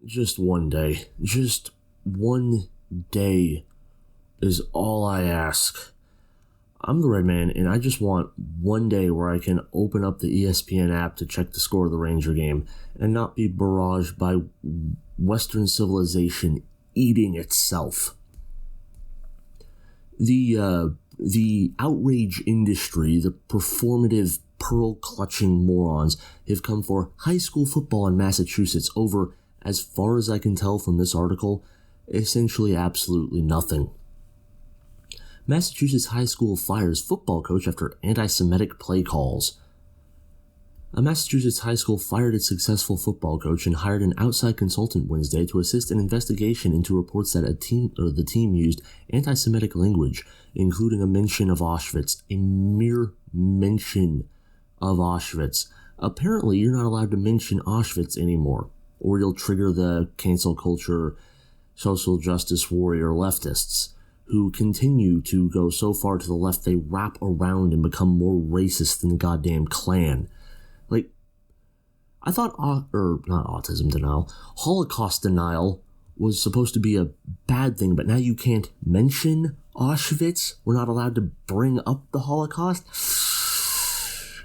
Just one day. Just one day is all I ask. I'm the Red Man, and I just want one day where I can open up the ESPN app to check the score of the Ranger game and not be barraged by Western civilization eating itself. The outrage industry, the performative, pearl-clutching morons have come for high school football in Massachusetts over, as far as I can tell from this article, essentially absolutely nothing. Massachusetts high school fires football coach after anti-Semitic play calls. A Massachusetts high school fired its successful football coach and hired an outside consultant Wednesday to assist an investigation into reports that the team used anti-Semitic language, including a mention of Auschwitz, a mere mention of Auschwitz. Apparently, you're not allowed to mention Auschwitz anymore, or you'll trigger the cancel culture, social justice warrior leftists, who continue to go so far to the left they wrap around and become more racist than the goddamn Klan. Like, I thought, not autism denial, Holocaust denial was supposed to be a bad thing, but now you can't mention Auschwitz? We're not allowed to bring up the Holocaust?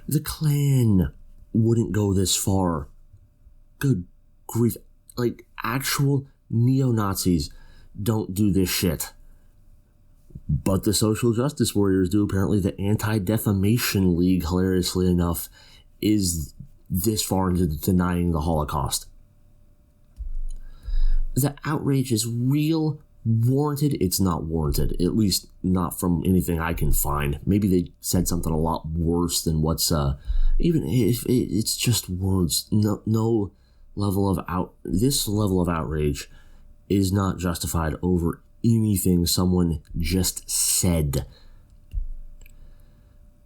The Klan wouldn't go this far. Good grief. Like, actual neo-Nazis don't do this shit. But the social justice warriors do. Apparently the Anti-Defamation League, hilariously enough, is this far into denying the Holocaust. The outrage is real, warranted. It's not warranted, at least not from anything I can find. Maybe they said something a lot worse than what's, even if it's just words. No level of this level of outrage is not justified over anything someone just said.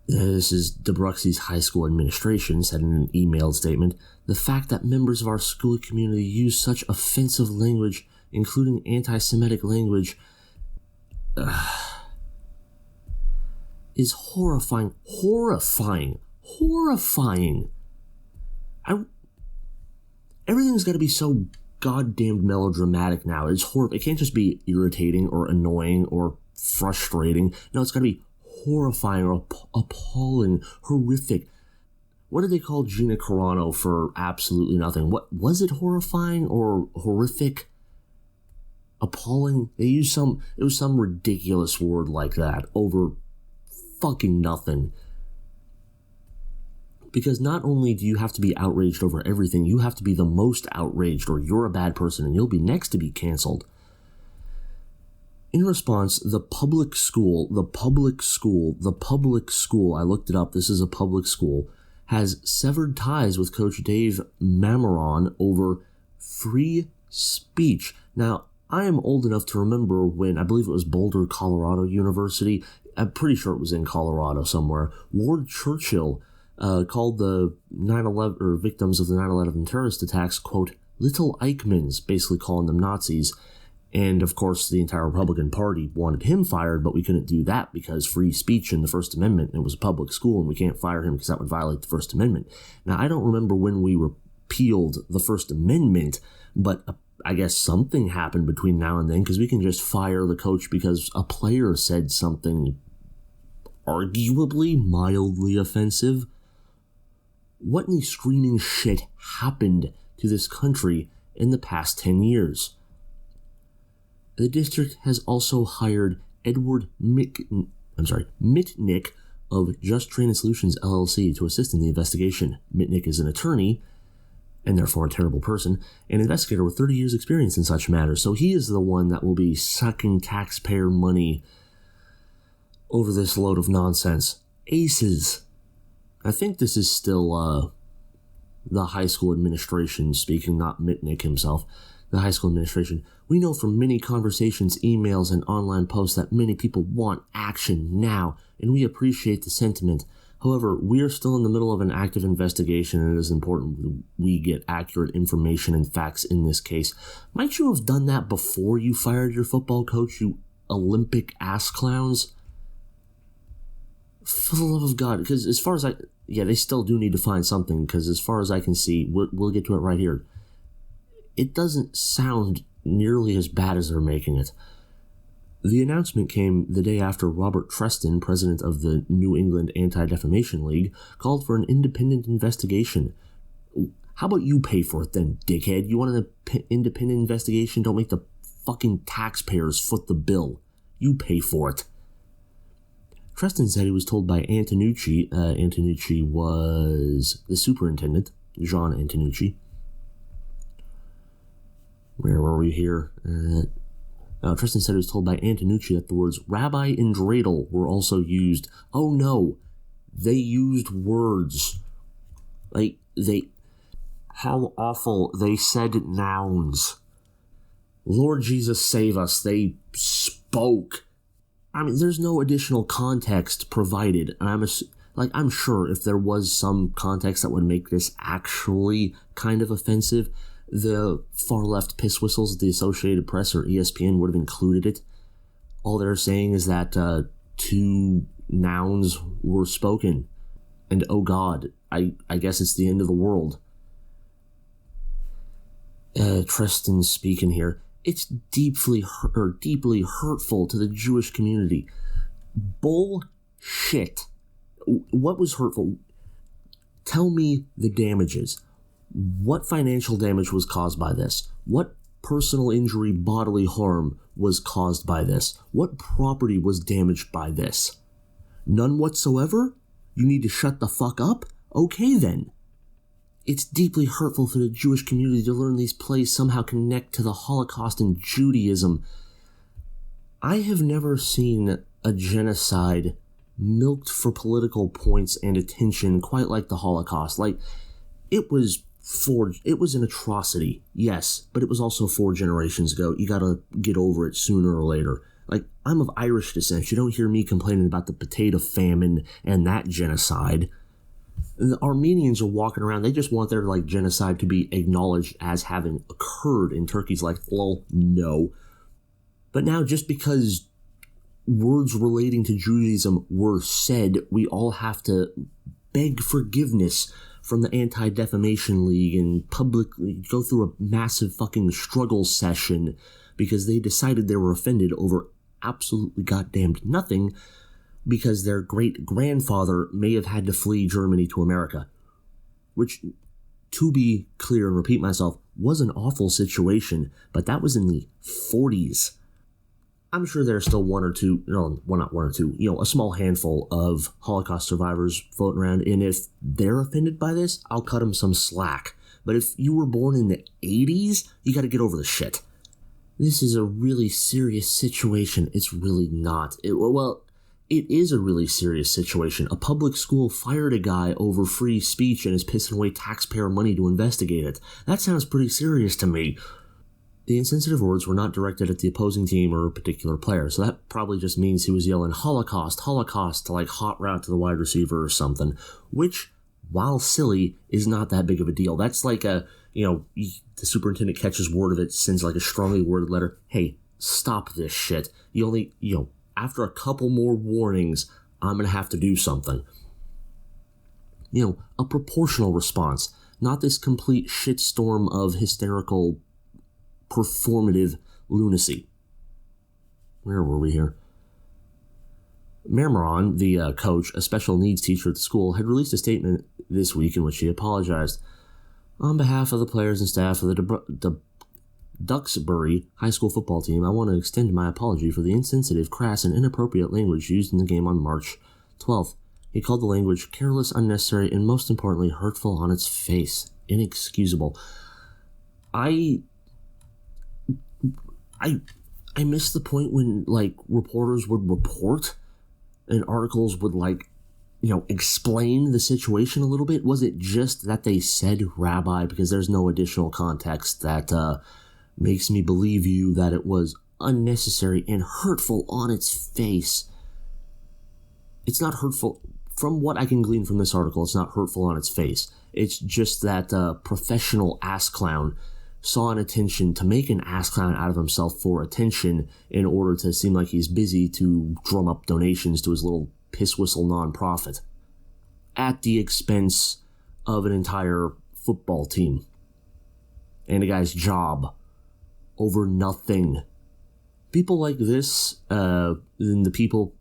This is DeBruxy's high school administration said in an emailed statement, "The fact that members of our school community use such offensive language, including anti-Semitic language, is horrifying. Everything's got to be so goddamn melodramatic now. It's horrible. It can't just be irritating or annoying or frustrating. No, it's got to be horrifying or appalling, horrific. What did they call Gina Carano for absolutely nothing? What was it? Horrifying or horrific? Appalling? They used it was some ridiculous word like that over fucking nothing. Because not only do you have to be outraged over everything, you have to be the most outraged or you're a bad person and you'll be next to be canceled. In response, the public school, I looked it up, this is a public school, has severed ties with Coach Dave Mameron over free speech. Now, I am old enough to remember when, I believe it was Boulder, Colorado University, I'm pretty sure it was in Colorado somewhere, Ward Churchill called the 9/11 or victims of the 9/11 terrorist attacks, quote, little Eichmanns, basically calling them Nazis. And of course, the entire Republican Party wanted him fired, but we couldn't do that because free speech in the First Amendment, and it was a public school, and we can't fire him because that would violate the First Amendment. Now, I don't remember when we repealed the First Amendment, but I guess something happened between now and then, because we can just fire the coach because a player said something arguably mildly offensive. What in the screaming shit happened to this country in the past 10 years? The district has also hired Edward Mitnick of Just Training Solutions LLC to assist in the investigation. Mitnick is an attorney, and therefore a terrible person, an investigator with 30 years experience in such matters, so he is the one that will be sucking taxpayer money over this load of nonsense. Aces. I think this is still the high school administration speaking, not Mitnick himself. The high school administration. We know from many conversations, emails, and online posts that many people want action now, and we appreciate the sentiment. However, we are still in the middle of an active investigation, and it is important we get accurate information and facts in this case. Might you have done that before you fired your football coach, you Olympic ass clowns? For the love of God, because as far as they still do need to find something, because as far as I can see, we'll get to it right here. it doesn't sound nearly as bad as they're making it. The announcement came the day after Robert Treston, president of the New England Anti-Defamation League, called for an independent investigation. How about you pay for it then, dickhead? You want an independent investigation? Don't make the fucking taxpayers foot the bill. You pay for it. Treston said he was told by Antonucci. Antonucci was the superintendent, John Antonucci. Where were we here? Treston said he was told by Antonucci that the words rabbi and dreidel were also used. Oh no, they used words. How awful. They said nouns. Lord Jesus save us. They spoke. I mean, there's no additional context provided. And I'm sure if there was some context that would make this actually kind of offensive, the far-left piss whistles of the Associated Press or ESPN would have included it. All they're saying is that 2 nouns were spoken. And oh God, I guess it's the end of the world. Treston's speaking here. It's deeply hurtful to the Jewish community. Bullshit. What was hurtful? Tell me the damages. What financial damage was caused by this? What personal injury, bodily harm was caused by this? What property was damaged by this? None whatsoever? You need to shut the fuck up? Okay then. It's deeply hurtful for the Jewish community to learn these plays somehow connect to the Holocaust and Judaism. I have never seen a genocide milked for political points and attention quite like the Holocaust. It was an atrocity, yes, but it was also 4 generations ago. You gotta get over it sooner or later. I'm of Irish descent. You don't hear me complaining about the potato famine and that genocide. The Armenians are walking around, they just want their genocide to be acknowledged as having occurred, and Turkey's lol, no. But now just because words relating to Judaism were said, we all have to beg forgiveness from the Anti-Defamation League and publicly go through a massive fucking struggle session because they decided they were offended over absolutely goddamned nothing, because their great-grandfather may have had to flee Germany to America. Which, to be clear and repeat myself, was an awful situation, but that was in the 40s. I'm sure there are still a small handful of Holocaust survivors floating around, and if they're offended by this, I'll cut them some slack. But if you were born in the 80s, you gotta get over the shit. This is a really serious situation. It's really not. It is a really serious situation. A public school fired a guy over free speech and is pissing away taxpayer money to investigate it. That sounds pretty serious to me. The insensitive words were not directed at the opposing team or a particular player, so that probably just means he was yelling Holocaust, Holocaust to hot route to the wide receiver or something, which, while silly, is not that big of a deal. That's the superintendent catches word of it, sends a strongly worded letter. Hey, stop this shit. After a couple more warnings, I'm going to have to do something. A proportional response, not this complete shitstorm of hysterical, performative lunacy. Where were we here? Marmaron, the coach, a special needs teacher at the school, had released a statement this week in which he apologized. On behalf of the players and staff of the Duxbury High School football team, I want to extend my apology for the insensitive, crass, and inappropriate language used in the game on March 12th. He called the language careless, unnecessary, and most importantly, hurtful on its face. Inexcusable. I missed the point when, reporters would report and articles would, explain the situation a little bit. Was it just that they said rabbi because there's no additional context that, makes me believe you that it was unnecessary and hurtful on its face? It's not hurtful. From what I can glean from this article, it's not hurtful on its face. It's just that professional ass clown saw an attention to make an ass clown out of himself for attention in order to seem like he's busy to drum up donations to his little piss whistle nonprofit at the expense of an entire football team. and a guy's job over nothing. People like this, and the people,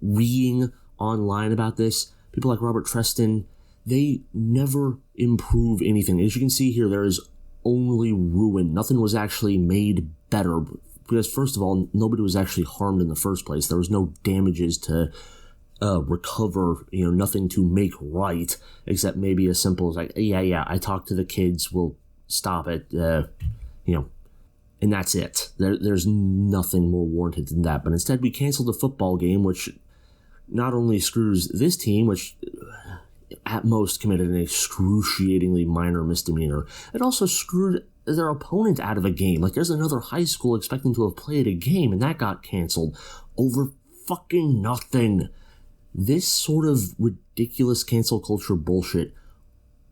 reading online about this, people like Robert Treston, they never improve anything. As you can see here, there is only ruin. Nothing was actually made better, because first of all, nobody was actually harmed in the first place. There was no damages to recover, nothing to make right, except maybe as simple as like, yeah, I talked to the kids, we'll stop it, and that's it. There's nothing more warranted than that. But instead, we canceled the football game, which not only screws this team, which at most committed an excruciatingly minor misdemeanor, it also screwed their opponent out of a game. Like, there's another high school expecting to have played a game, and that got canceled over fucking nothing. This sort of ridiculous cancel culture bullshit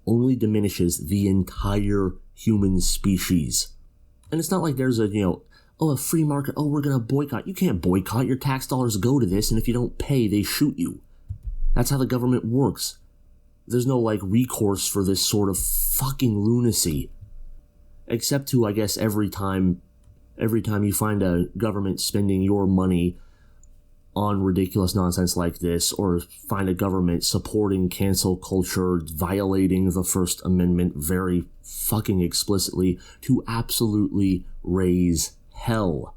only diminishes the entire human species. And it's not like there's a free market, we're going to boycott. You can't boycott. Your tax dollars go to this, and if you don't pay, they shoot you. That's how the government works. There's no, recourse for this sort of fucking lunacy. Except to, I guess, every time you find a government spending your money on ridiculous nonsense like this, or find a government supporting cancel culture, violating the First Amendment very fucking explicitly to absolutely raise hell.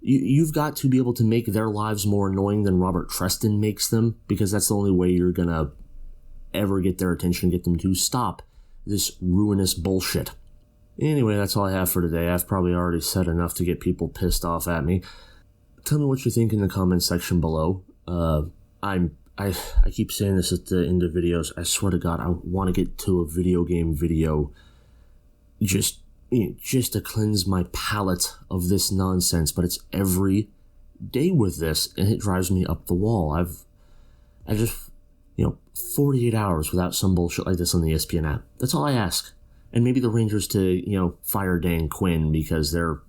You've got to be able to make their lives more annoying than Robert Treston makes them, because that's the only way you're gonna ever get their attention, get them to stop this ruinous bullshit. Anyway, that's all I have for today. I've probably already said enough to get people pissed off at me. Tell me what you think in the comments section below. I keep saying this at the end of videos. I swear to God, I want to get to a video game video just to cleanse my palate of this nonsense. But it's every day with this, and it drives me up the wall. I just 48 hours without some bullshit like this on the ESPN app. That's all I ask. And maybe the Rangers to fire Dan Quinn, because they're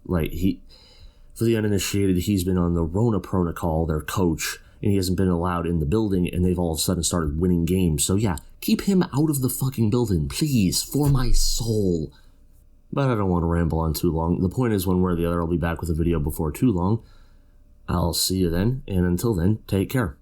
for the uninitiated, he's been on the Rona protocol, their coach, and he hasn't been allowed in the building, and they've all of a sudden started winning games. So yeah, keep him out of the fucking building, please, for my soul. But I don't want to ramble on too long. The point is, one way or the other, I'll be back with a video before too long. I'll see you then, and until then, take care.